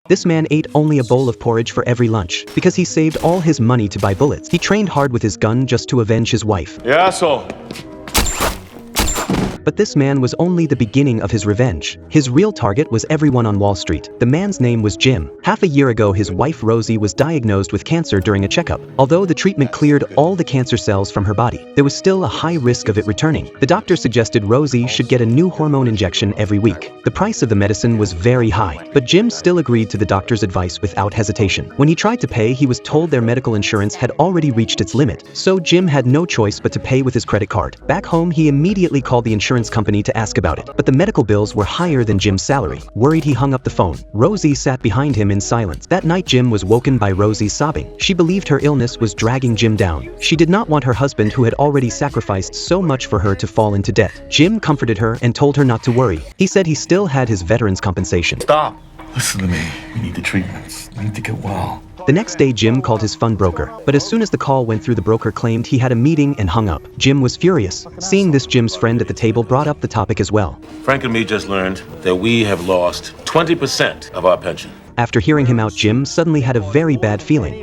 This man ate only a bowl of porridge for every lunch, because he saved all his money to buy bullets. He trained hard with his gun just to avenge his wife. Yeah, asshole. But this man was only the beginning of his revenge. His real target was everyone on Wall Street. The man's name was Jim. Half a year ago, his wife Rosie was diagnosed with cancer during a checkup. Although the treatment cleared all the cancer cells from her body, there was still a high risk of it returning. The doctor suggested Rosie should get a new hormone injection every week. The price of the medicine was very high, but Jim still agreed to the doctor's advice without hesitation. When he tried to pay, he was told their medical insurance had already reached its limit, so Jim had no choice but to pay with his credit card. Back home, he immediately called the insurance company to ask about it, but the medical bills were higher than Jim's salary. Worried, he hung up the phone. Rosie sat behind him in silence. That night, Jim was woken by Rosie sobbing. She believed her illness was dragging Jim down. She did not want her husband, who had already sacrificed so much for her, to fall into debt. Jim comforted her and told her not to worry. He said he still had his veterans compensation. Stop. Listen to me. We need the treatments. We need to get well. The next day, Jim called his fund broker, but as soon as the call went through, the broker claimed he had a meeting and hung up. Jim was furious. Seeing this, Jim's friend at the table brought up the topic as well. Frank and me just learned that we have lost 20% of our pension. After hearing him out, Jim suddenly had a very bad feeling.